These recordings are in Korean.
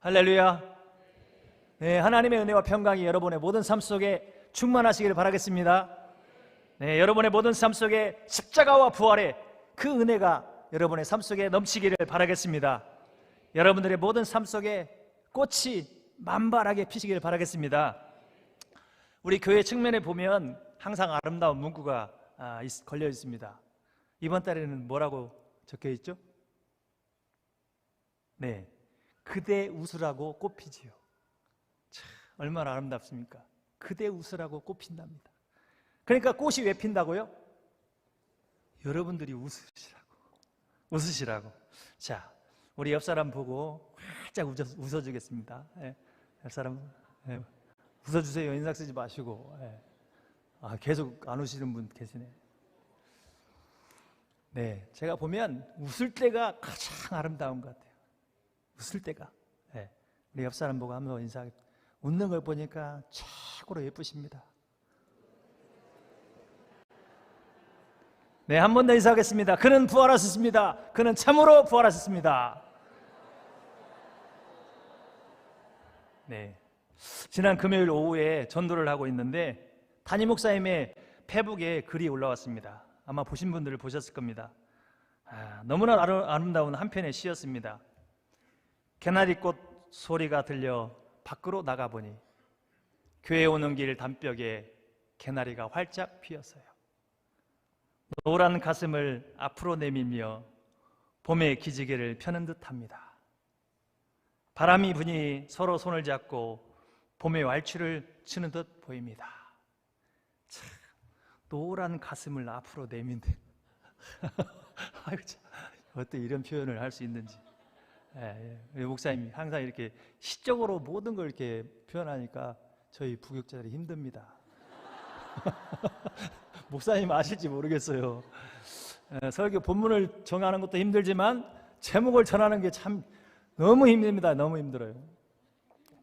할렐루야. 네, 하나님의 은혜와 평강이 여러분의 모든 삶 속에 충만하시기를 바라겠습니다. 네, 여러분의 모든 삶 속에 십자가와 부활의 그 은혜가 여러분의 삶 속에 넘치기를 바라겠습니다. 여러분들의 모든 삶 속에 꽃이 만발하게 피시기를 바라겠습니다. 우리 교회 측면에 보면 항상 아름다운 문구가 걸려 있습니다. 이번 달에는 뭐라고 적혀 있죠? 네, 그대 웃으라고 꽃피지요. 참, 얼마나 아름답습니까? 그대 웃으라고 꽃핀답니다. 그러니까 꽃이 왜 핀다고요? 여러분들이 웃으시라고. 자, 우리 옆 사람 보고 활짝 웃어주겠습니다. 예, 옆 사람 웃어주세요. 인상 쓰지 마시고. 계속 안 웃으시는 분 계시네. 네, 제가 보면 웃을 때가 가장 아름다운 것 같아요. 웃을 때가. 우리 옆 사람 보고 한번 인사하게. 웃는 걸 보니까 최고로 예쁘십니다. 네, 한 번 더 인사하겠습니다. 그는 부활하셨습니다. 그는 참으로 부활하셨습니다. 네, 지난 금요일 오후에 전도를 하고 있는데 담임 목사님의 페북에 글이 올라왔습니다. 아마 보신 분들을 보셨을 겁니다. 너무나 아름다운 한 편의 시였습니다. 개나리꽃 소리가 들려 밖으로 나가보니 교회 오는 길 담벽에 개나리가 활짝 피었어요. 노란 가슴을 앞으로 내밀며 봄의 기지개를 펴는 듯합니다. 바람이 부니 서로 손을 잡고 봄의 왈츠를 추는 듯 보입니다. 참, 노란 가슴을 앞으로 내민대. 아이고 참, 어떻게 이런 표현을 할 수 있는지. 우리 목사님이 항상 이렇게 시적으로 모든 걸 이렇게 표현하니까 저희 부교육자들이 힘듭니다. 목사님 아실지 모르겠어요. 설교 본문을 정하는 것도 힘들지만 제목을 전하는 게 참 너무 힘듭니다. 너무 힘들어요.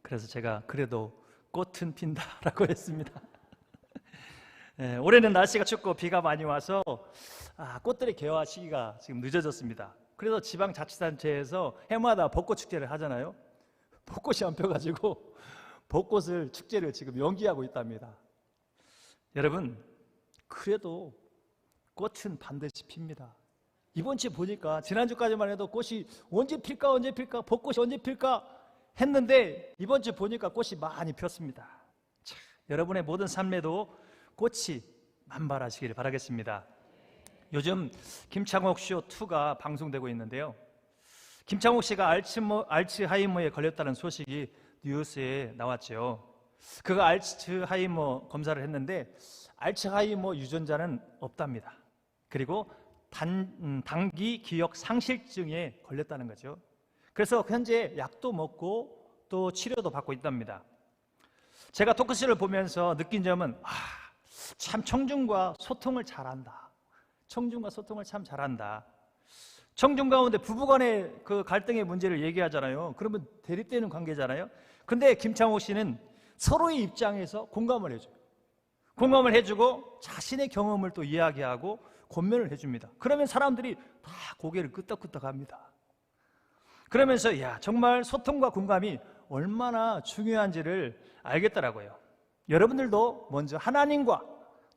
그래서 제가 그래도 꽃은 핀다라고 했습니다. 올해는 날씨가 춥고 비가 많이 와서 꽃들의 개화 시기가 지금 늦어졌습니다. 그래서 지방자치단체에서 해마다 벚꽃 축제를 하잖아요. 벚꽃이 안 펴가지고 벚꽃을 축제를 지금 연기하고 있답니다. 여러분, 그래도 꽃은 반드시 핍니다. 이번 주에 보니까 지난주까지만 해도 꽃이 언제 필까 벚꽃이 언제 필까 했는데 이번 주에 보니까 꽃이 많이 폈습니다. 자, 여러분의 모든 삶에도 꽃이 만발하시기를 바라겠습니다. 요즘 김창옥 쇼 2가 방송되고 있는데요. 김창옥 씨가 알츠하이머에 걸렸다는 소식이 뉴스에 나왔죠. 그가 알츠하이머 검사를 했는데 알츠하이머 유전자는 없답니다. 그리고 단기 기억 상실증에 걸렸다는 거죠. 그래서 현재 약도 먹고 또 치료도 받고 있답니다. 제가 토크쇼를 보면서 느낀 점은 참 청중과 소통을 잘한다. 청중과 소통을 참 잘한다. 청중 가운데 부부간의 그 갈등의 문제를 얘기하잖아요. 그러면 대립되는 관계잖아요. 근데 김창호 씨는 서로의 입장에서 공감을 해줘요. 공감을 해주고 자신의 경험을 또 이야기하고 권면을 해줍니다. 그러면 사람들이 다 고개를 끄덕끄덕합니다. 그러면서 정말 소통과 공감이 얼마나 중요한지를 알겠더라고요. 여러분들도 먼저 하나님과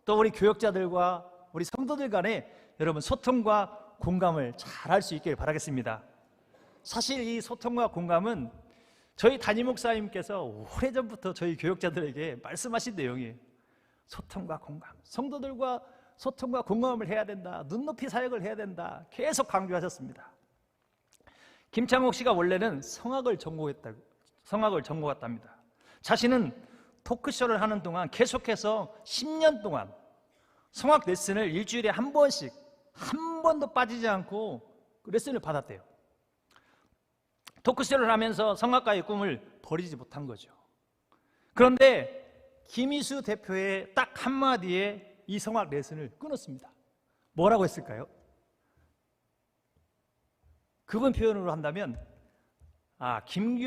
또 우리 교역자들과 우리 성도들 간에 여러분 소통과 공감을 잘 할 수 있기를 바라겠습니다. 사실 이 소통과 공감은 저희 담임 목사님께서 오래전부터 저희 교역자들에게 말씀하신 내용이에요. 소통과 공감, 성도들과 소통과 공감을 해야 된다. 눈높이 사역을 해야 된다. 계속 강조하셨습니다. 김창옥 씨가 원래는 성악을 전공했답니다. 자신은 토크쇼를 하는 동안 계속해서 10년 동안 성악 레슨을 일주일에 한 번씩 한 번도 빠지지 않고 레슨을 받았대요. 토크쇼를 하면서 성악가의 꿈을 버리지 못한 거죠. 그런데 김희수 대표의 딱 한마디에 이 성악 레슨을 끊었습니다. 뭐라고 했을까요? 그분 표현으로 한다면 김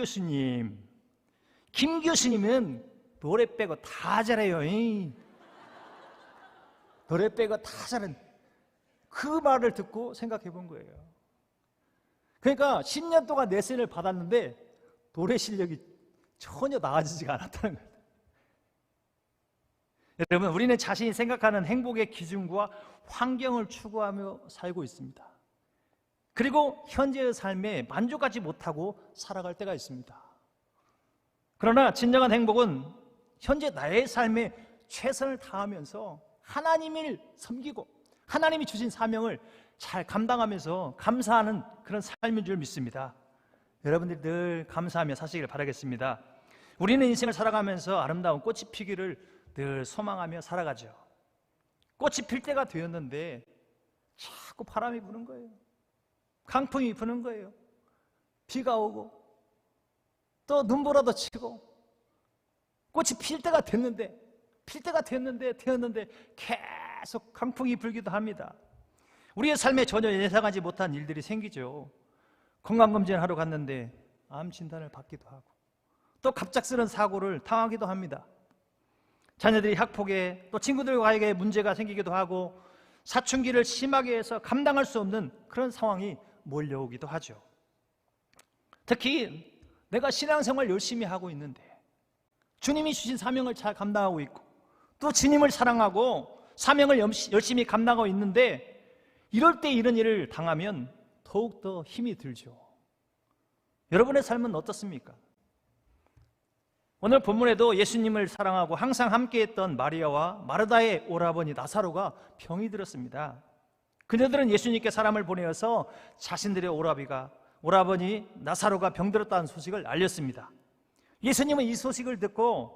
교수님은 노래 빼고 다 잘해요. 노래 빼고 다 잘한. 그 말을 듣고 생각해 본 거예요. 그러니까 10년 동안 레슨을 받았는데 노래 실력이 전혀 나아지지가 않았다는 거예요. 여러분, 우리는 자신이 생각하는 행복의 기준과 환경을 추구하며 살고 있습니다. 그리고 현재의 삶에 만족하지 못하고 살아갈 때가 있습니다. 그러나 진정한 행복은 현재 나의 삶에 최선을 다하면서 하나님을 섬기고 하나님이 주신 사명을 잘 감당하면서 감사하는 그런 삶인 줄 믿습니다. 여러분들이 늘 감사하며 사시길 바라겠습니다. 우리는 인생을 살아가면서 아름다운 꽃이 피기를 늘 소망하며 살아가죠. 꽃이 필 때가 되었는데 자꾸 바람이 부는 거예요. 강풍이 부는 거예요. 비가 오고 또 눈보라도 치고 꽃이 필 때가 됐는데 계속 강풍이 불기도 합니다. 우리의 삶에 전혀 예상하지 못한 일들이 생기죠. 건강검진을 하러 갔는데 암 진단을 받기도 하고 또 갑작스런 사고를 당하기도 합니다. 자녀들이 학폭에 또 친구들과의 문제가 생기기도 하고 사춘기를 심하게 해서 감당할 수 없는 그런 상황이 몰려오기도 하죠. 특히 내가 신앙생활 열심히 하고 있는데 주님이 주신 사명을 잘 감당하고 있고 또 주님을 사랑하고 사명을 열심히 감당하고 있는데 이럴 때 이런 일을 당하면 더욱더 힘이 들죠. 여러분의 삶은 어떻습니까? 오늘 본문에도 예수님을 사랑하고 항상 함께했던 마리아와 마르다의 오라버니 나사로가 병이 들었습니다. 그녀들은 예수님께 사람을 보내어서 자신들의 오라버니 나사로가 병들었다는 소식을 알렸습니다. 예수님은 이 소식을 듣고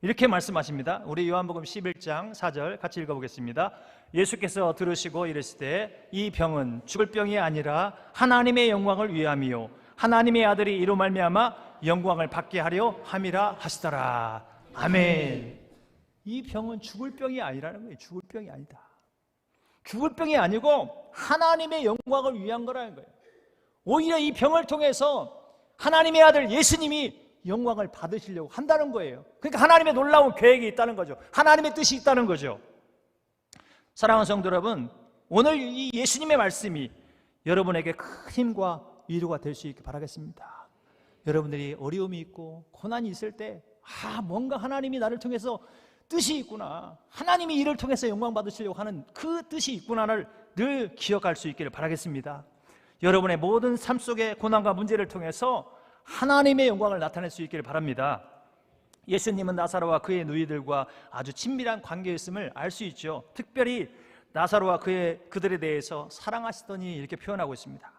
이렇게 말씀하십니다. 우리 요한복음 11장 4절 같이 읽어보겠습니다. 예수께서 들으시고 이르시되 이 병은 죽을 병이 아니라 하나님의 영광을 위함이요 하나님의 아들이 이로 말미암아 영광을 받게 하려 함이라 하시더라. 아멘. 이 병은 죽을 병이 아니라는 거예요. 죽을 병이 아니다. 죽을 병이 아니고 하나님의 영광을 위한 거라는 거예요. 오히려 이 병을 통해서 하나님의 아들 예수님이 영광을 받으시려고 한다는 거예요. 그러니까 하나님의 놀라운 계획이 있다는 거죠. 하나님의 뜻이 있다는 거죠. 사랑하는 성도 여러분, 오늘 이 예수님의 말씀이 여러분에게 큰 힘과 위로가 될 수 있게 바라겠습니다. 여러분들이 어려움이 있고 고난이 있을 때 뭔가 하나님이 나를 통해서 뜻이 있구나, 하나님이 이를 통해서 영광 받으시려고 하는 그 뜻이 있구나를 늘 기억할 수 있기를 바라겠습니다. 여러분의 모든 삶 속의 고난과 문제를 통해서 하나님의 영광을 나타낼 수 있기를 바랍니다. 예수님은 나사로와 그의 누이들과 아주 친밀한 관계였음을 알 수 있죠. 특별히 나사로와 그들에 대해서 사랑하시더니 이렇게 표현하고 있습니다.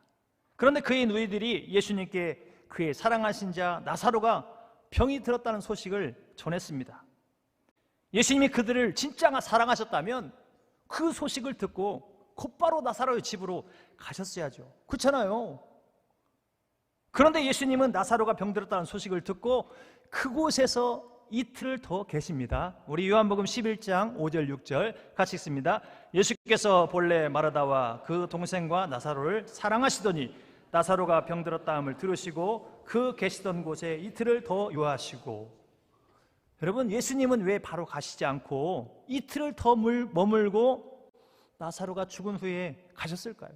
그런데 그의 누이들이 예수님께 그의 사랑하신 자 나사로가 병이 들었다는 소식을 전했습니다. 예수님이 그들을 진짜 사랑하셨다면 그 소식을 듣고 곧바로 나사로의 집으로 가셨어야죠. 그렇잖아요. 그런데 예수님은 나사로가 병들었다는 소식을 듣고 그곳에서 이틀을 더 계십니다. 우리 요한복음 11장 5절 6절 같이 읽습니다. 예수께서 본래 마르다와 그 동생과 나사로를 사랑하시더니 나사로가 병들었다함을 들으시고 그 계시던 곳에 이틀을 더 요하시고. 여러분, 예수님은 왜 바로 가시지 않고 이틀을 더 머물고 나사로가 죽은 후에 가셨을까요?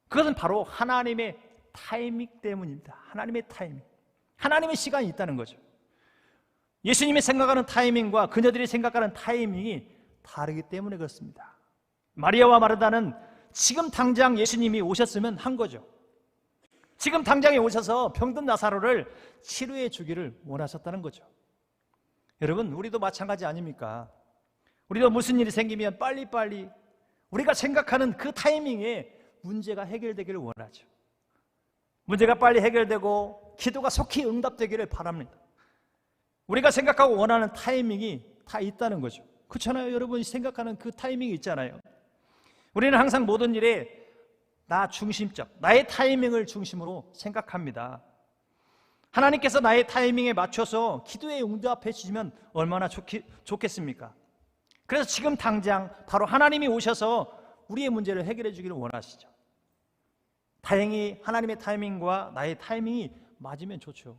그것은 바로 하나님의 타이밍 때문입니다. 하나님의 타이밍, 하나님의 시간이 있다는 거죠. 예수님이 생각하는 타이밍과 그녀들이 생각하는 타이밍이 다르기 때문에 그렇습니다. 마리아와 마르다는 지금 당장 예수님이 오셨으면 한 거죠. 지금 당장에 오셔서 병든 나사로를 치료해 주기를 원하셨다는 거죠. 여러분, 우리도 마찬가지 아닙니까? 우리도 무슨 일이 생기면 빨리빨리 우리가 생각하는 그 타이밍에 문제가 해결되기를 원하죠. 문제가 빨리 해결되고 기도가 속히 응답되기를 바랍니다. 우리가 생각하고 원하는 타이밍이 다 있다는 거죠. 그렇잖아요. 여러분이 생각하는 그 타이밍이 있잖아요. 우리는 항상 모든 일에 나 중심적, 나의 타이밍을 중심으로 생각합니다. 하나님께서 나의 타이밍에 맞춰서 기도에 응답해 주시면 얼마나 좋겠습니까? 그래서 지금 당장 바로 하나님이 오셔서 우리의 문제를 해결해 주기를 원하시죠. 다행히 하나님의 타이밍과 나의 타이밍이 맞으면 좋죠.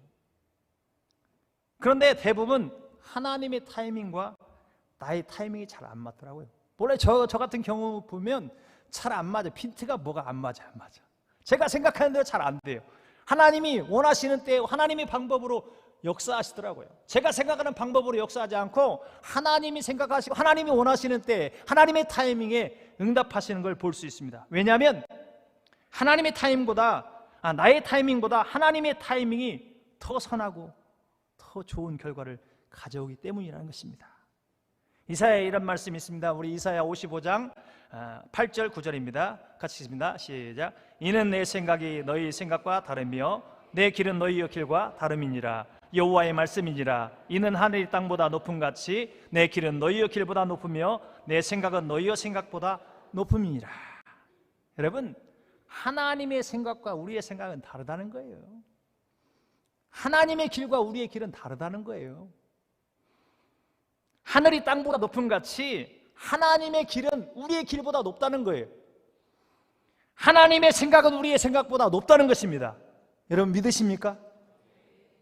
그런데 대부분 하나님의 타이밍과 나의 타이밍이 잘 안 맞더라고요. 원래 저 같은 경우 보면 잘 안 맞아. 핀트가 뭐가 안 맞아. 제가 생각하는 대로 잘 안 돼요. 하나님이 원하시는 때 하나님의 방법으로 역사하시더라고요. 제가 생각하는 방법으로 역사하지 않고 하나님이 생각하시고 하나님이 원하시는 때 하나님의 타이밍에 응답하시는 걸 볼 수 있습니다. 왜냐하면 하나님의 타이밍보다 나의 타이밍보다 하나님의 타이밍이 더 선하고 더 좋은 결과를 가져오기 때문이라는 것입니다. 이사야에 이런 말씀이 있습니다. 우리 이사야 55장 8절 9절입니다. 같이 읽습니다. 시작. 이는 내 생각이 너희 생각과 다르며 내 길은 너희의 길과 다름이니라. 여호와의 말씀이니라. 이는 하늘이 땅보다 높음 같이 내 길은 너희의 길보다 높으며 내 생각은 너희의 생각보다 높음이니라. 여러분, 하나님의 생각과 우리의 생각은 다르다는 거예요. 하나님의 길과 우리의 길은 다르다는 거예요. 하늘이 땅보다 높음 같이 하나님의 길은 우리의 길보다 높다는 거예요. 하나님의 생각은 우리의 생각보다 높다는 것입니다. 여러분 믿으십니까?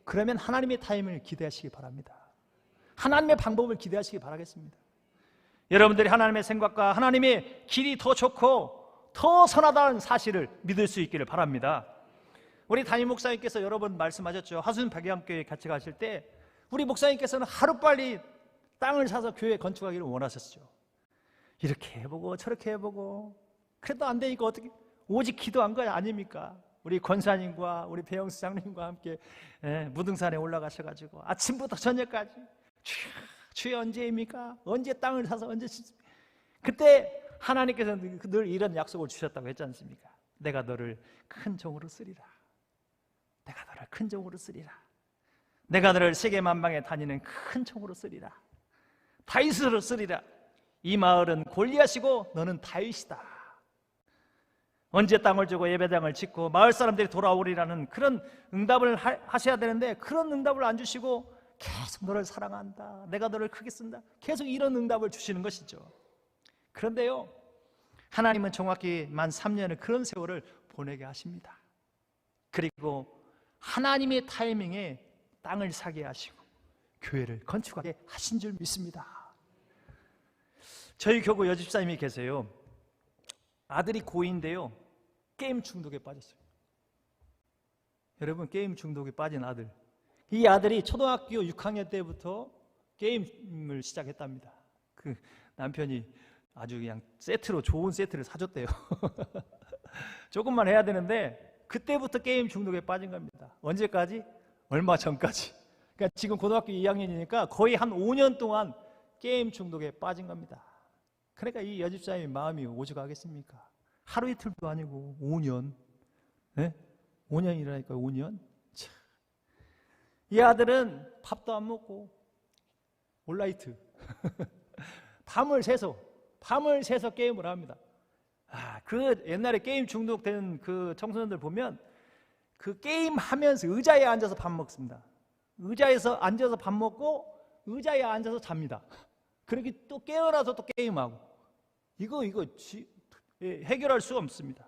그러면 하나님의 타임을 기대하시기 바랍니다. 하나님의 방법을 기대하시기 바라겠습니다. 여러분들이 하나님의 생각과 하나님의 길이 더 좋고 더 선하다는 사실을 믿을 수 있기를 바랍니다. 우리 담임 목사님께서 여러 번 말씀하셨죠. 하수인 백양교회 같이 가실 때 우리 목사님께서는 하루빨리 땅을 사서 교회 건축하기를 원하셨죠. 이렇게 해보고 저렇게 해보고 그래도 안 되니까 어떻게 오직 기도한 거 아닙니까? 우리 권사님과 우리 배영수 장님과 함께 무등산에 올라가셔가지고 아침부터 저녁까지 주여 언제입니까? 언제 땅을 사서 언제 짓습니까? 그때 하나님께서는 늘 이런 약속을 주셨다고 했지 않습니까? 내가 너를 큰 종으로 쓰리라. 내가 너를 큰 종으로 쓰리라. 내가 너를 세계 만방에 다니는 큰 종으로 쓰리라. 다윗으로 쓰리라. 이 마을은 골리앗이고 너는 다윗이다. 언제 땅을 주고 예배당을 짓고 마을 사람들이 돌아오리라는 그런 응답을 하셔야 되는데 그런 응답을 안 주시고 계속 너를 사랑한다. 내가 너를 크게 쓴다. 계속 이런 응답을 주시는 것이죠. 그런데요, 하나님은 정확히 만 3년을 그런 세월을 보내게 하십니다. 그리고 하나님의 타이밍에 땅을 사게 하시고 교회를 건축하게 하신 줄 믿습니다. 저희 교구 여집사님이 계세요. 아들이 고2인데요 게임 중독에 빠졌어요. 여러분, 게임 중독에 빠진 아들, 이 아들이 초등학교 6학년 때부터 게임을 시작했답니다. 그 남편이 아주 그냥 세트로 좋은 세트를 사줬대요. 조금만 해야 되는데 그때부터 게임 중독에 빠진 겁니다. 언제까지? 얼마 전까지. 그러니까 지금 고등학교 2학년이니까 거의 한 5년 동안 게임 중독에 빠진 겁니다. 그러니까 이 여집사님의 마음이 오죽하겠습니까? 하루 이틀도 아니고 5년. 네? 5년이라니까 5년. 참. 이 아들은 밥도 안 먹고 온라이트 밤을 새서 게임을 합니다. 그 옛날에 게임 중독된 그 청소년들 보면 그 게임 하면서 의자에 앉아서 밥 먹습니다. 의자에서 앉아서 밥 먹고 의자에 앉아서 잡니다. 그렇게 또 깨어나서 또 게임하고 이거 해결할 수가 없습니다.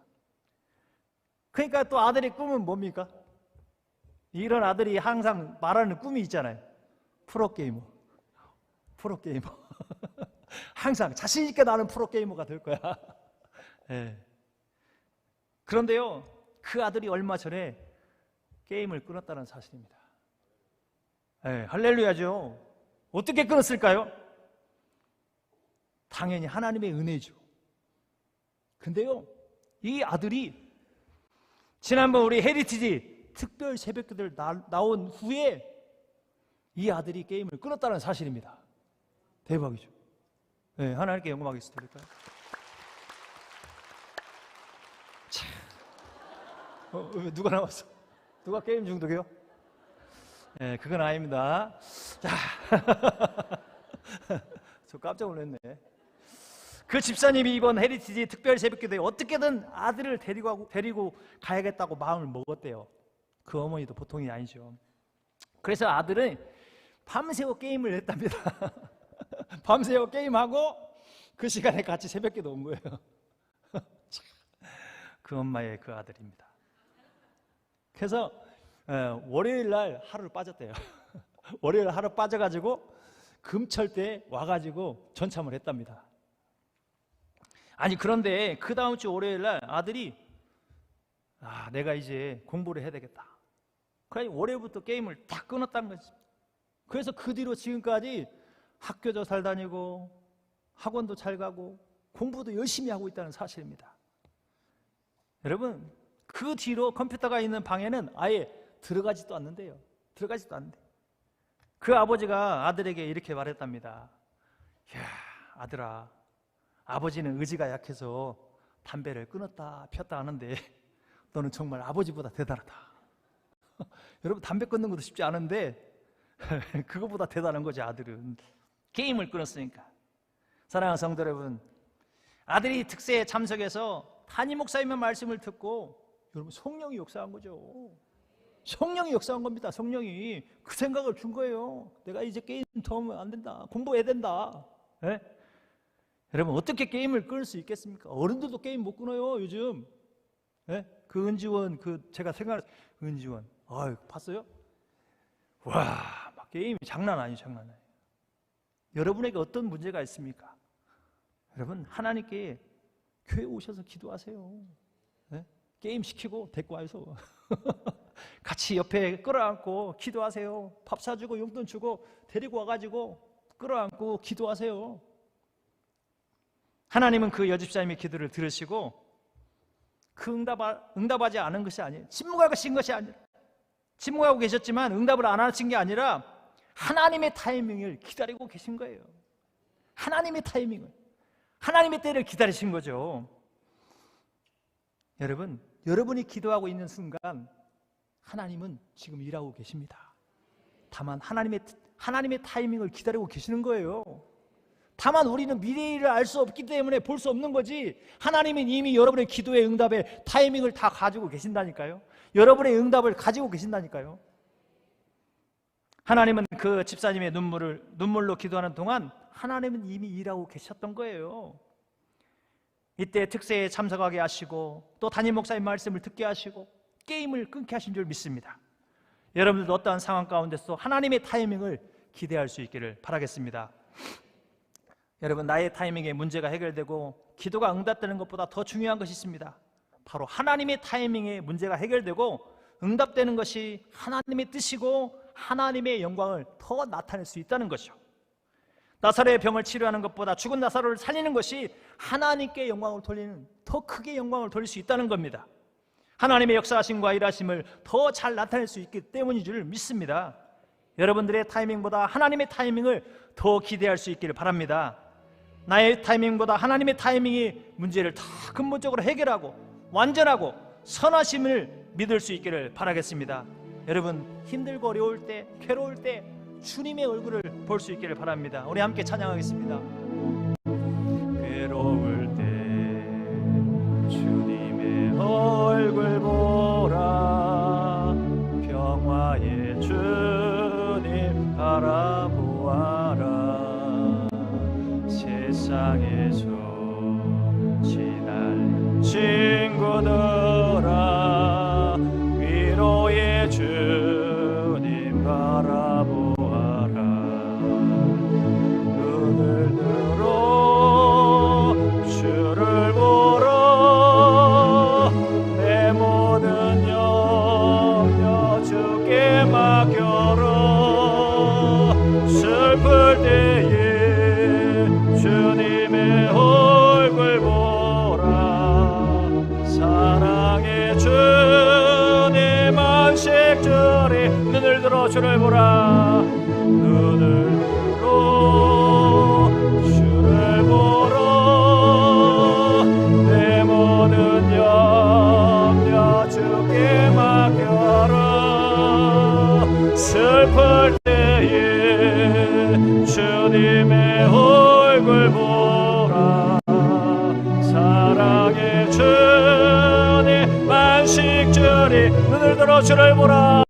그러니까 또 아들의 꿈은 뭡니까? 이런 아들이 항상 말하는 꿈이 있잖아요. 프로게이머. 항상 자신 있게 나는 프로게이머가 될 거야. 네. 그런데요, 그 아들이 얼마 전에 게임을 끊었다는 사실입니다. 네, 할렐루야죠. 어떻게 끊었을까요? 당연히 하나님의 은혜죠. 근데요, 이 아들이 지난번 우리 헤리티지 특별 새벽기도를 나온 후에 이 아들이 게임을 끊었다는 사실입니다. 대박이죠. 네, 하나님께 영광하겠습니다. 누가 나왔어? 누가 게임 중독이요? 네, 그건 아닙니다. 자, 저 깜짝 놀랐네. 그 집사님이 이번 헤리티지 특별 새벽기도에 어떻게든 아들을 데리고 가야겠다고 마음을 먹었대요. 그 어머니도 보통이 아니죠. 그래서 아들은 밤새워 게임을 했답니다. 밤새워 게임하고 그 시간에 같이 새벽기도 온 거예요. 그 엄마의 그 아들입니다. 그래서 월요일 날 하루를 빠졌대요. 월요일 하루 빠져가지고 금철 때 와가지고 전참을 했답니다. 아니 그런데 그 다음 주 월요일 날 아들이 내가 이제 공부를 해야 되겠다. 그래서 월요일부터 게임을 다 끊었다는 거지. 그래서 그 뒤로 지금까지 학교도 잘 다니고 학원도 잘 가고 공부도 열심히 하고 있다는 사실입니다. 여러분, 그 뒤로 컴퓨터가 있는 방에는 아예 들어가지도 않는데요. 들어가지도 않는데. 그 아버지가 아들에게 이렇게 말했답니다. 야, 아들아, 아버지는 의지가 약해서 담배를 끊었다 폈다 하는데 너는 정말 아버지보다 대단하다. 여러분, 담배 끊는 것도 쉽지 않은데 그거보다 대단한 거지. 아들은 게임을 끊었으니까. 사랑하는 성도 여러분, 아들이 특세에 참석해서 담임 목사님의 말씀을 듣고 여러분, 성령이 역사한 거죠. 성령이 역사한 겁니다. 성령이 그 생각을 준 거예요. 내가 이제 게임 더 하면 안 된다. 공부해야 된다. 네? 여러분, 어떻게 게임을 끊을 수 있겠습니까? 어른들도 게임 못 끊어요 요즘. 네? 그 은지원, 제가 생각할 은지원, 봤어요? 와, 막 게임이 장난 아니에요. 장난 아니에요. 여러분에게 어떤 문제가 있습니까? 여러분, 하나님께 교회 오셔서 기도하세요. 네? 게임 시키고 데리고 와서 같이 옆에 끌어안고 기도하세요. 밥 사주고 용돈 주고 데리고 와가지고 끌어안고 기도하세요. 하나님은 그 여집사님의 기도를 들으시고 그 응답하지 않은 것이 아니에요. 침묵하고 계신 것이 아니라, 침묵하고 계셨지만 응답을 안 하신 게 아니라 하나님의 타이밍을 기다리고 계신 거예요. 하나님의 타이밍을, 하나님의 때를 기다리신 거죠. 여러분, 여러분이 기도하고 있는 순간 하나님은 지금 일하고 계십니다. 다만 하나님의 타이밍을 기다리고 계시는 거예요. 다만 우리는 미래를 알 수 없기 때문에 볼 수 없는 거지, 하나님은 이미 여러분의 기도의 응답의 타이밍을 다 가지고 계신다니까요. 여러분의 응답을 가지고 계신다니까요. 하나님은 그 집사님의 눈물로 기도하는 동안 하나님은 이미 일하고 계셨던 거예요. 이때 특세에 참석하게 하시고 또 담임 목사님 말씀을 듣게 하시고 게임을 끊게 하신 줄 믿습니다. 여러분들도 어떠한 상황 가운데서 하나님의 타이밍을 기대할 수 있기를 바라겠습니다. 여러분, 나의 타이밍에 문제가 해결되고 기도가 응답되는 것보다 더 중요한 것이 있습니다. 바로 하나님의 타이밍에 문제가 해결되고 응답되는 것이 하나님의 뜻이고 하나님의 영광을 더 나타낼 수 있다는 것이죠. 나사로의 병을 치료하는 것보다 죽은 나사로를 살리는 것이 하나님께 영광을 돌리는, 더 크게 영광을 돌릴 수 있다는 겁니다. 하나님의 역사하심과 일하심을 더 잘 나타낼 수 있기 때문인 줄 믿습니다. 여러분들의 타이밍보다 하나님의 타이밍을 더 기대할 수 있기를 바랍니다. 나의 타이밍보다 하나님의 타이밍이 문제를 더 근본적으로 해결하고 완전하고 선하심을 믿을 수 있기를 바라겠습니다. 여러분, 힘들고 어려울 때, 괴로울 때 주님의 얼굴을 볼 수 있기를 바랍니다. 우리 함께 찬양하겠습니다. 괴로울 때 주님의 얼굴 보라, 평화의 주님 바라보아라. 세상에서 지날 친구들아, 위로의 주님 바라보아라. 눈을 들어 주를 보라, 내 모든 염려 주께 맡겨라. 슬플 때에 주님의 얼굴 보라, 사랑의 주님 안식절에 눈을 들어 주를 보라. 눈을 들어 주를 보라, 내 모든 염려 주께 맡겨라. 슬플 때에 주님의 얼굴 보라, 사랑의 주님 안식절에 눈을 들어 주를 보라.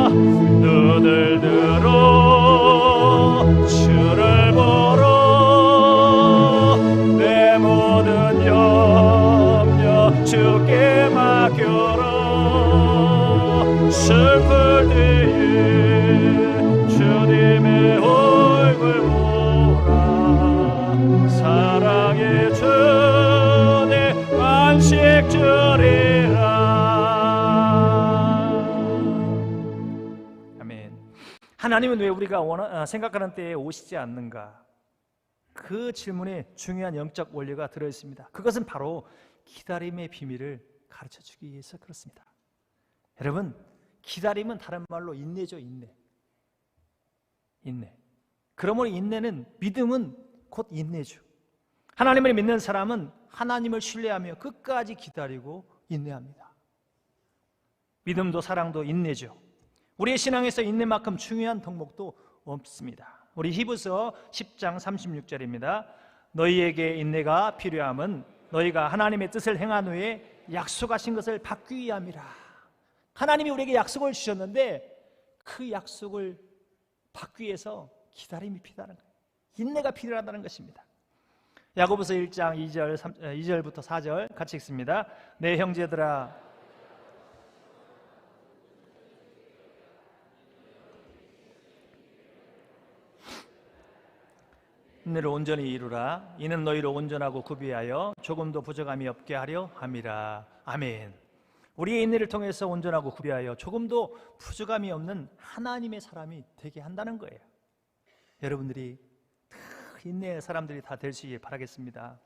눈을 들어 주를 보라, 내 모든 염려 주께 맡겨라. 슬플 때에 주님의 얼굴 보라, 사랑의 주님 안식절이라. 하나님은 왜 우리가 생각하는 때에 오시지 않는가? 그 질문에 중요한 영적 원리가 들어있습니다. 그것은 바로 기다림의 비밀을 가르쳐주기 위해서 그렇습니다. 여러분, 기다림은 다른 말로 인내죠. 인내. 그러므로 인내는, 믿음은 곧 인내죠. 하나님을 믿는 사람은 하나님을 신뢰하며 끝까지 기다리고 인내합니다. 믿음도 사랑도 인내죠. 우리의 신앙에서 인내만큼 중요한 덕목도 없습니다. 우리 히브리서 10장 36절입니다. 너희에게 인내가 필요함은 너희가 하나님의 뜻을 행한 후에 약속하신 것을 받기 위함이라. 하나님이 우리에게 약속을 주셨는데 그 약속을 받기 위해서 기다림이 필요하다는 거예요. 인내가 필요하다는 것입니다. 야고보서 1장 2절부터 4절 같이 읽습니다. 내 형제들아, 인내를 온전히 이루라. 이는 너희를 온전하고 구비하여 조금도 부족함이 없게 하려 함이라. 아멘. 우리의 인내를 통해서 온전하고 구비하여 조금도 부족함이 없는 하나님의 사람이 되게 한다는 거예요. 여러분들이 인내의 사람들이 다 되시길 바라겠습니다.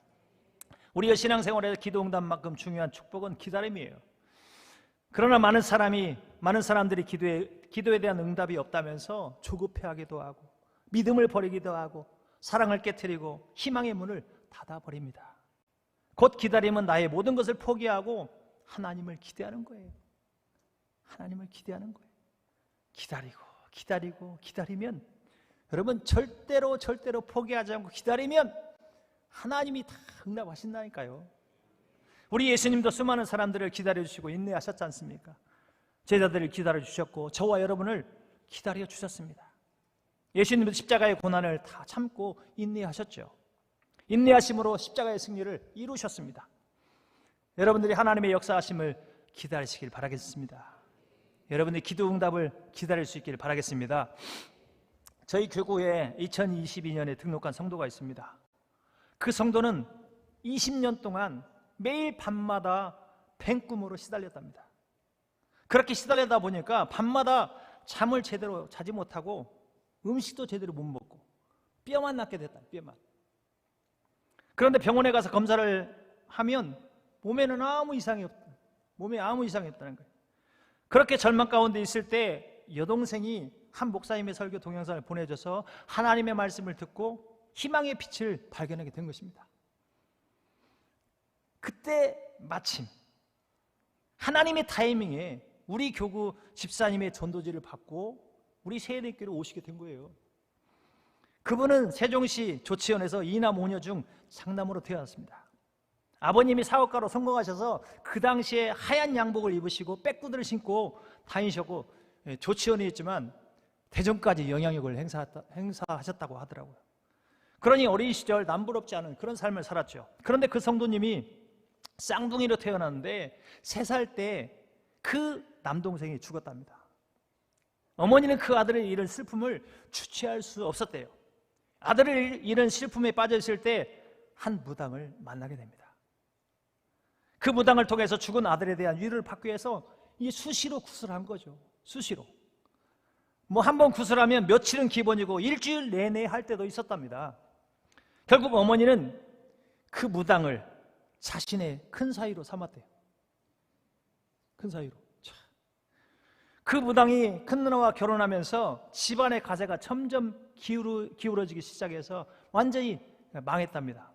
우리의 신앙생활에서 기도응답만큼 중요한 축복은 기다림이에요. 그러나 많은 사람들이 기도에 대한 응답이 없다면서 조급해하기도 하고 믿음을 버리기도 하고 사랑을 깨트리고 희망의 문을 닫아버립니다. 곧 기다림은 나의 모든 것을 포기하고 하나님을 기대하는 거예요. 하나님을 기대하는 거예요. 기다리면 여러분 절대로 포기하지 않고 기다리면 하나님이 다 응답하신다니까요. 우리 예수님도 수많은 사람들을 기다려주시고 인내하셨지 않습니까? 제자들을 기다려주셨고 저와 여러분을 기다려주셨습니다. 예수님도 십자가의 고난을 다 참고 인내하셨죠. 인내하심으로 십자가의 승리를 이루셨습니다. 여러분들이 하나님의 역사하심을 기다리시길 바라겠습니다. 여러분들이 기도 응답을 기다릴 수 있기를 바라겠습니다. 저희 교구에 2022년에 등록한 성도가 있습니다. 그 성도는 20년 동안 매일 밤마다 뱅꿈으로 시달렸답니다. 그렇게 시달리다 보니까 밤마다 잠을 제대로 자지 못하고 음식도 제대로 못 먹고 뼈만 낫게 됐다. 뼈만. 그런데 병원에 가서 검사를 하면 몸에는 아무 이상이 없다는 거예요. 그렇게 절망 가운데 있을 때 여동생이 한 목사님의 설교 동영상을 보내줘서 하나님의 말씀을 듣고 희망의 빛을 발견하게 된 것입니다. 그때 마침 하나님의 타이밍에 우리 교구 집사님의 전도지를 받고 우리 세대교회로 오시게 된 거예요. 그분은 세종시 조치원에서 이남 5녀 중 장남으로 태어났습니다. 아버님이 사업가로 성공하셔서 그 당시에 하얀 양복을 입으시고 백구들을 신고 다니셨고 조치원이었지만 대전까지 영향력을 행사하셨다고 하더라고요. 그러니 어린 시절 남부럽지 않은 그런 삶을 살았죠. 그런데 그 성도님이 쌍둥이로 태어났는데 3살 때 그 남동생이 죽었답니다. 어머니는 그 아들을 잃은 슬픔을 주체할 수 없었대요. 아들을 잃은 슬픔에 빠져 있을 때 한 무당을 만나게 됩니다. 그 무당을 통해서 죽은 아들에 대한 위로를 받기 위해서 이 수시로 구슬한 거죠. 수시로. 뭐 한 번 구슬하면 며칠은 기본이고 일주일 내내 할 때도 있었답니다. 결국 어머니는 그 무당을 자신의 큰 사위로 삼았대요. 큰 사위로. 그 무당이 큰 누나와 결혼하면서 집안의 가세가 점점 기울어지기 시작해서 완전히 망했답니다.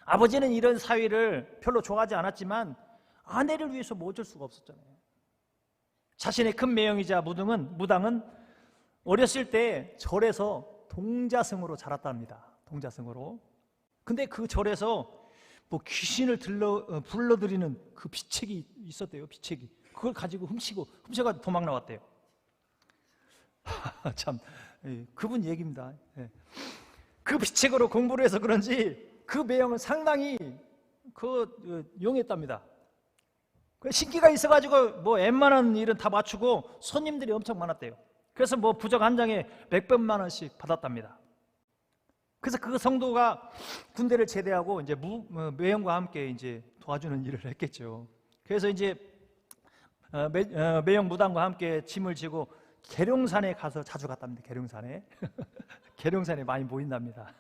아버지는 이런 사위를 별로 좋아하지 않았지만 아내를 위해서 뭐 어쩔 수가 없었잖아요. 자신의 큰 매형이자 무당은 어렸을 때 절에서 동자승으로 자랐답니다. 동자승으로. 근데 그 절에서 뭐 귀신을 불러들이는 그 비책이 있었대요. 비책이. 그걸 가지고 훔쳐가지고 도망 나왔대요. 참, 그분 얘기입니다. 그 비책으로 공부를 해서 그런지 그 매형은 상당히 용했답니다. 신기가 있어가지고 뭐 웬만한 일은 다 맞추고 손님들이 엄청 많았대요. 그래서 뭐 부적 한 장에 몇백만 원씩 받았답니다. 그래서 그 성도가 군대를 제대하고 이제 매형과 함께 이제 도와주는 일을 했겠죠. 그래서 이제 매형 무당과 함께 짐을 지고 계룡산에 가서 자주 갔답니다. 계룡산에. 계룡산에 많이 모인답니다.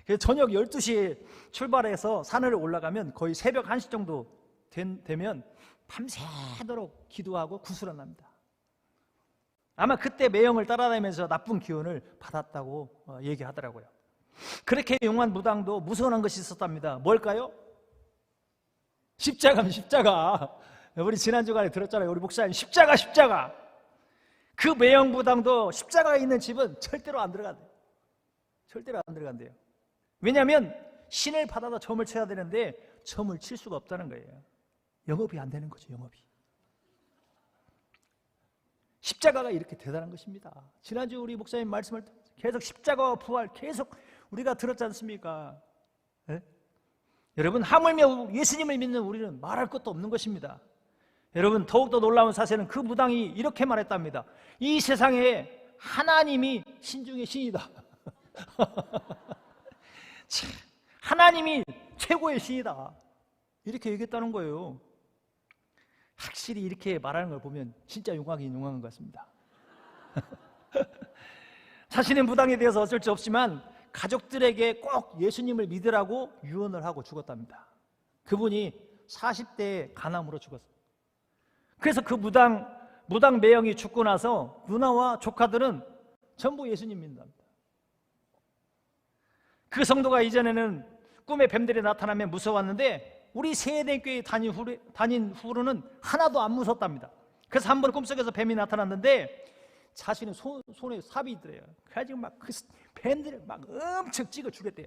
그래서 저녁 12시에 출발해서 산을 올라가면 거의 새벽 1시 정도 되면 밤새도록 기도하고 구슬을 합니다. 아마 그때 매형을 따라다니면서 나쁜 기운을 받았다고 얘기하더라고요. 그렇게 용한 무당도 무서운 것이 있었답니다. 뭘까요? 십자가입니다. 십자가. 우리 지난주간에 들었잖아요. 우리 목사님 십자가. 그 매형 무당도 십자가가 있는 집은 절대로 안 들어간대요. 절대로 안 들어간대요. 왜냐하면 신을 받아서 점을 쳐야 되는데 점을 칠 수가 없다는 거예요. 영업이 안 되는 거죠. 영업이. 십자가가 이렇게 대단한 것입니다. 지난주 우리 목사님 말씀을 계속 십자가와 부활 계속 우리가 들었지 않습니까? 네? 여러분, 하물며 예수님을 믿는 우리는 말할 것도 없는 것입니다. 여러분, 더욱더 놀라운 사실은 그 무당이 이렇게 말했답니다. 이 세상에 하나님이 신 중에 신이다. 하나님이 최고의 신이다. 이렇게 얘기했다는 거예요. 확실히 이렇게 말하는 걸 보면 진짜 용하긴 용한 것 같습니다. 자신의 무당에 대해서 어쩔 수 없지만 가족들에게 꼭 예수님을 믿으라고 유언을 하고 죽었답니다. 그분이 40대에 간암으로 죽었어요. 그래서 그 무당 매형이 죽고 나서 누나와 조카들은 전부 예수님 믿는답니다. 그 성도가 이전에는 꿈에 뱀들이 나타나면 무서웠는데 우리 세대교회 다닌 후로는 하나도 안 무섭답니다. 그래서 한 번 꿈속에서 뱀이 나타났는데 자신의 손에 삽이 있더래요. 그래가지고 막 그 뱀들을 막 엄청 찍어 죽였대요.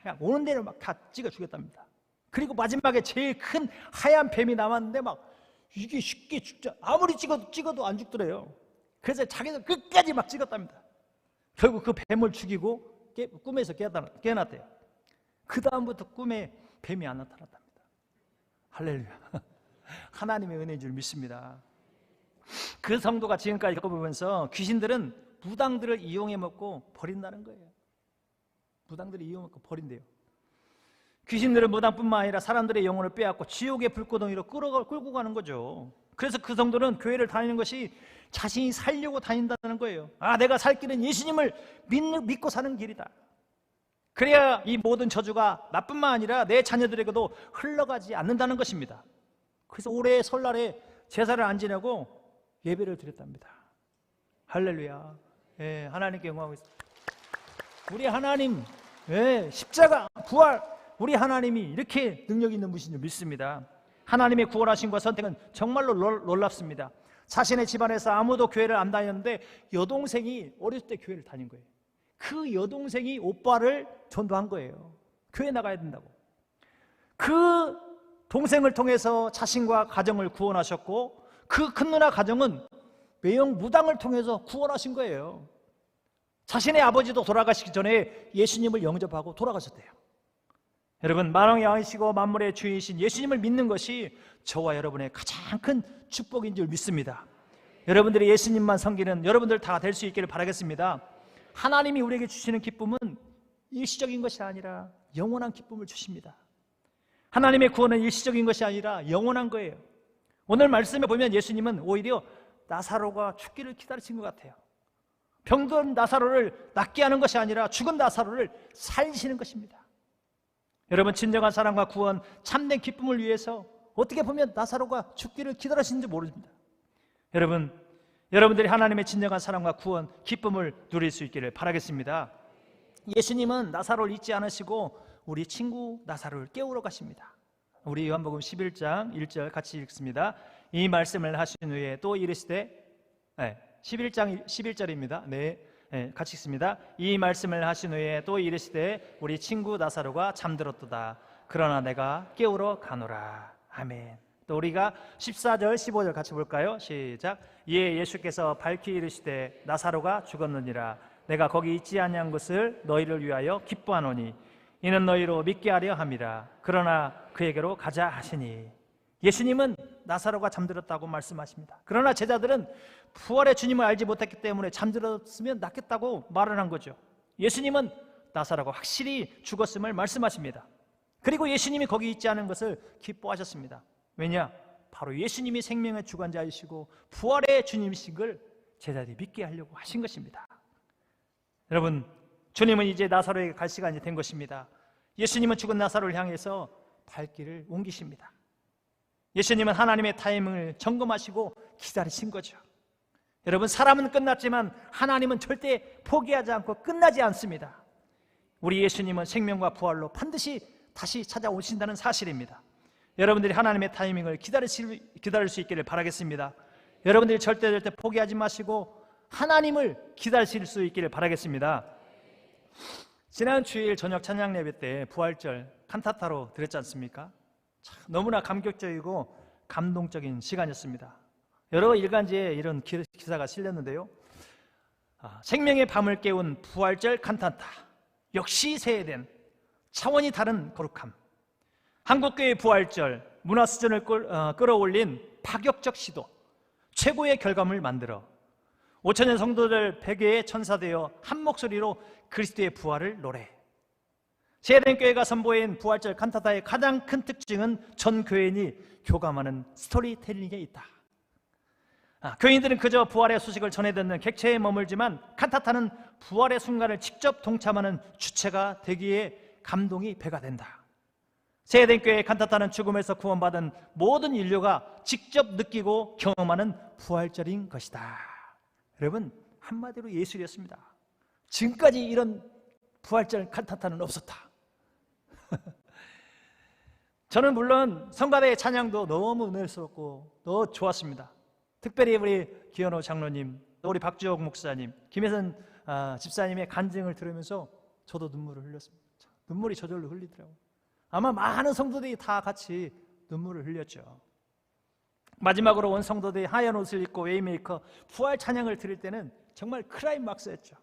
그냥 오는 데를 막 다 찍어 죽였답니다. 그리고 마지막에 제일 큰 하얀 뱀이 남았는데 막 이게 쉽게 죽자 아무리 찍어도 안 죽더래요. 그래서 자기는 끝까지 막 찍었답니다. 결국 그 뱀을 죽이고 꿈에서 깨어났대요. 그 다음부터 꿈에 뱀이 안 나타났답니다. 할렐루야. 하나님의 은혜인 줄 믿습니다. 그 성도가 지금까지 겪어보면서 귀신들은 무당들을 이용해 먹고 버린다는 거예요. 무당들을 이용해 먹고 버린대요. 귀신들은 무당뿐만 아니라 사람들의 영혼을 빼앗고 지옥의 불구덩이로 끌고 가는 거죠. 그래서 그 성도는 교회를 다니는 것이 자신이 살려고 다닌다는 거예요. 내가 살 길은 예수님을 믿고 사는 길이다. 그래야 이 모든 저주가 나뿐만 아니라 내 자녀들에게도 흘러가지 않는다는 것입니다. 그래서 올해 설날에 제사를 안 지내고 예배를 드렸답니다. 할렐루야. 하나님께 영광하고 있습니다. 우리 하나님, 십자가, 부활, 우리 하나님이 이렇게 능력 있는 분이신 줄 믿습니다. 하나님의 구원하심과 선택은 정말로 놀랍습니다. 자신의 집안에서 아무도 교회를 안 다녔는데 여동생이 어렸을 때 교회를 다닌 거예요. 그 여동생이 오빠를 전도한 거예요. 교회 나가야 된다고. 그 동생을 통해서 자신과 가정을 구원하셨고 그 큰 누나 가정은 매형 무당을 통해서 구원하신 거예요. 자신의 아버지도 돌아가시기 전에 예수님을 영접하고 돌아가셨대요. 여러분, 만왕의 왕이시고 만물의 주인이신 예수님을 믿는 것이 저와 여러분의 가장 큰 축복인 줄 믿습니다. 여러분들이 예수님만 섬기는 여러분들 다 될 수 있기를 바라겠습니다. 하나님이 우리에게 주시는 기쁨은 일시적인 것이 아니라 영원한 기쁨을 주십니다. 하나님의 구원은 일시적인 것이 아니라 영원한 거예요. 오늘 말씀에 보면 예수님은 오히려 나사로가 죽기를 기다리신 것 같아요. 병든 나사로를 낫게 하는 것이 아니라 죽은 나사로를 살리시는 것입니다. 여러분, 진정한 사랑과 구원, 참된 기쁨을 위해서 어떻게 보면 나사로가 죽기를 기다리시는지 모릅니다. 여러분들이 하나님의 진정한 사랑과 구원, 기쁨을 누릴 수 있기를 바라겠습니다. 예수님은 나사로를 잊지 않으시고 우리 친구 나사로를 깨우러 가십니다. 우리 요한복음 11장 1절 같이 읽습니다. 이 말씀을 하신 후에 또 이르시되 11장 11절입니다. 같이 읽습니다. 이 말씀을 하신 후에 또 이르시되 우리 친구 나사로가 잠들었도다. 그러나 내가 깨우러 가노라. 아멘. 또 우리가 14절 15절 같이 볼까요? 시작. 이에 예수께서 밝히 이르시되 나사로가 죽었느니라. 내가 거기 있지 아니한 것을 너희를 위하여 기뻐하노니 이는 너희로 믿게 하려 함이라. 그러나 그에게로 가자 하시니. 예수님은 나사로가 잠들었다고 말씀하십니다. 그러나 제자들은 부활의 주님을 알지 못했기 때문에 잠들었으면 낫겠다고 말을 한 거죠. 예수님은 나사로가 확실히 죽었음을 말씀하십니다. 그리고 예수님이 거기 있지 않은 것을 기뻐하셨습니다. 왜냐? 바로 예수님이 생명의 주관자이시고 부활의 주님이신 걸 제자들이 믿게 하려고 하신 것입니다. 여러분, 주님은 이제 나사로에게 갈 시간이 된 것입니다. 예수님은 죽은 나사로를 향해서 발길을 옮기십니다. 예수님은 하나님의 타이밍을 점검하시고 기다리신 거죠. 여러분, 사람은 끝났지만 하나님은 절대 포기하지 않고 끝나지 않습니다. 우리 예수님은 생명과 부활로 반드시 다시 찾아오신다는 사실입니다. 여러분들이 하나님의 타이밍을 기다릴 수 있기를 바라겠습니다. 여러분들이 절대 포기하지 마시고 하나님을 기다리실 수 있기를 바라겠습니다. 지난 주일 저녁 찬양 예배 때 부활절 칸타타로 드렸지 않습니까? 참 너무나 감격적이고 감동적인 시간이었습니다. 여러 일간지에 이런 기사가 실렸는데요. 생명의 밤을 깨운 부활절 칸타타, 역시 세해된 차원이 다른 거룩함, 한국교회 부활절 문화수준을 끌어올린 파격적 시도, 최고의 결과물을 만들어 5천년 성도들 100개의 천사되어 한 목소리로 그리스도의 부활을 노래. 세해된 교회가 선보인 부활절 칸타타의 가장 큰 특징은 전 교인이 교감하는 스토리텔링에 있다. 교인들은 그저 부활의 소식을 전해 듣는 객체에 머물지만 칸타타는 부활의 순간을 직접 동참하는 주체가 되기에 감동이 배가 된다. 세해된 교회의 칸타타는 죽음에서 구원받은 모든 인류가 직접 느끼고 경험하는 부활절인 것이다. 여러분, 한마디로 예술이었습니다. 지금까지 이런 부활절 칸타타는 없었다. 저는 물론 성가대의 찬양도 너무 은혜스럽고 너무 좋았습니다. 특별히 우리 기현호 장로님, 우리 박주옥 목사님, 김혜선 집사님의 간증을 들으면서 저도 눈물을 흘렸습니다. 눈물이 저절로 흘리더라고요. 아마 많은 성도들이 다 같이 눈물을 흘렸죠. 마지막으로 온 성도들이 하얀 옷을 입고 웨이메이커 부활 찬양을 드릴 때는 정말 클라이막스였죠.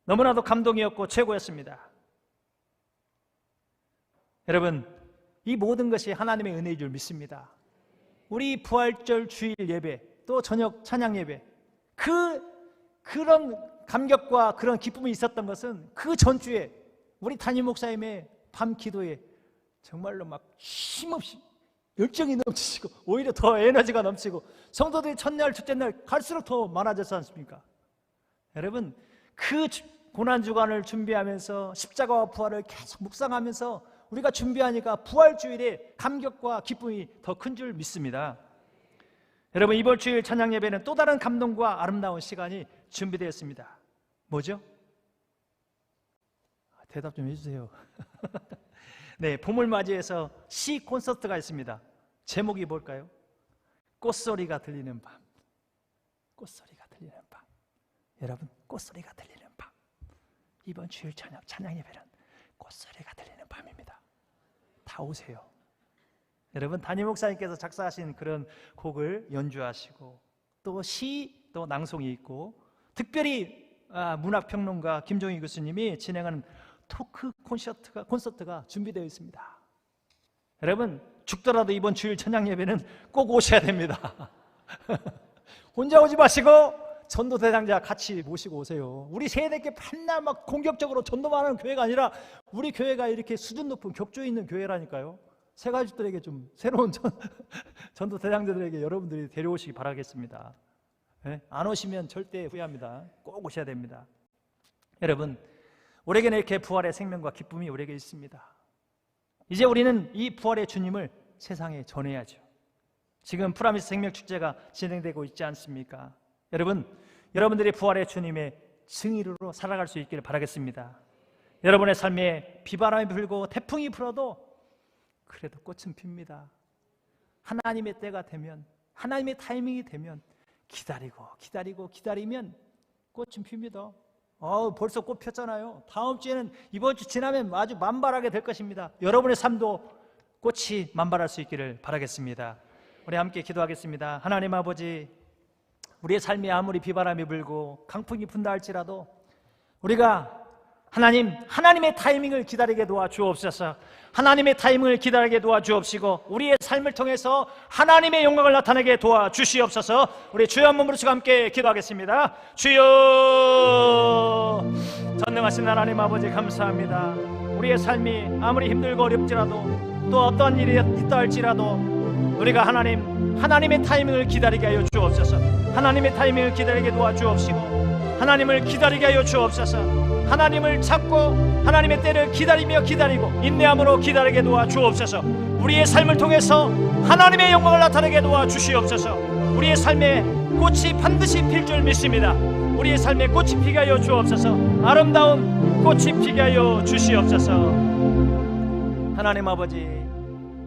너무나도 감동이었고 최고였습니다. 여러분, 이 모든 것이 하나님의 은혜인 줄 믿습니다. 우리 부활절 주일 예배, 또 저녁 찬양 예배, 그런 감격과 그런 기쁨이 있었던 것은 그 전주에 우리 담임 목사님의 밤 기도에 정말로 막 힘없이 열정이 넘치시고 오히려 더 에너지가 넘치고 성도들이 첫날, 둘째 날 갈수록 더 많아졌지 않습니까? 여러분, 그 고난주간을 준비하면서 십자가와 부활을 계속 묵상하면서 우리가 준비하니까 부활주일에 감격과 기쁨이 더 큰 줄 믿습니다. 여러분, 이번 주일 찬양 예배는 또 다른 감동과 아름다운 시간이 준비되었습니다. 뭐죠? 대답 좀 해주세요. 네, 봄을 맞이해서 시 콘서트가 있습니다. 제목이 뭘까요? 꽃소리가 들리는 밤. 꽃소리가 들리는 밤. 여러분, 꽃소리가 들리는 밤. 이번 주일 찬양 예배는 꽃소리가 들리는 밤입니다. 다 오세요. 여러분, 담임 목사님께서 작사하신 그런 곡을 연주하시고 또 시, 또 낭송이 있고 특별히 문학평론가 김종희 교수님이 진행하는 토크 콘서트가 준비되어 있습니다. 여러분, 죽더라도 이번 주일 찬양 예배는 꼭 오셔야 됩니다. 혼자 오지 마시고 전도 대상자 같이 모시고 오세요. 우리 세대께 맨날 막 공격적으로 전도만 하는 교회가 아니라 우리 교회가 이렇게 수준 높은 격조 있는 교회라니까요. 새 가족들에게 좀 새로운 전도 대상자들에게 여러분들이 데려오시기 바라겠습니다. 네? 안 오시면 절대 후회합니다. 꼭 오셔야 됩니다. 여러분, 우리에게는 이렇게 부활의 생명과 기쁨이 우리에게 있습니다. 이제 우리는 이 부활의 주님을 세상에 전해야죠. 지금 프라미스 생명축제가 진행되고 있지 않습니까? 여러분, 여러분들이 부활의 주님의 증인으로 살아갈 수 있기를 바라겠습니다. 여러분의 삶에 비바람이 불고 태풍이 불어도 그래도 꽃은 핍니다. 하나님의 때가 되면, 하나님의 타이밍이 되면 기다리면 꽃은 핍니다. 벌써 꽃 폈잖아요. 다음 주에는, 이번 주 지나면 아주 만발하게 될 것입니다. 여러분의 삶도 꽃이 만발할 수 있기를 바라겠습니다. 우리 함께 기도하겠습니다. 하나님 아버지, 우리의 삶이 아무리 비바람이 불고 강풍이 분다 할지라도 우리가 하나님의 타이밍을 기다리게 도와주옵소서. 하나님의 타이밍을 기다리게 도와주옵시고 우리의 삶을 통해서 하나님의 영광을 나타내게 도와주시옵소서. 우리 주여 한 번 부르시고 함께 기도하겠습니다. 주여, 전능하신 하나님 아버지 감사합니다. 우리의 삶이 아무리 힘들고 어렵지라도 또 어떠한 일이 있다 할지라도 우리가 하나님의 타이밍을 기다리게 하여 주옵소서. 하나님의 타이밍을 기다리게 도와주옵시고 하나님을 기다리게 하여 주옵소서. 하나님을 찾고 하나님의 때를 기다리고 인내함으로 기다리게 도와주옵소서. 우리의 삶을 통해서 하나님의 영광을 나타내게 도와주시옵소서. 우리의 삶에 꽃이 반드시 필 줄 믿습니다. 우리의 삶에 꽃이 피게 하여 주옵소서. 아름다운 꽃이 피게 하여 주시옵소서. 하나님 아버지,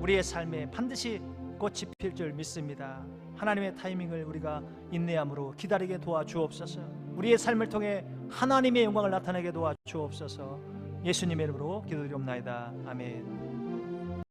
우리의 삶에 반드시 꽃이 필 줄 믿습니다. 하나님의 타이밍을 우리가 인내함으로 기다리게 도와주옵소서. 우리의 삶을 통해 하나님의 영광을 나타내게 도와주옵소서. 예수님의 이름으로 기도드리옵나이다. 아멘.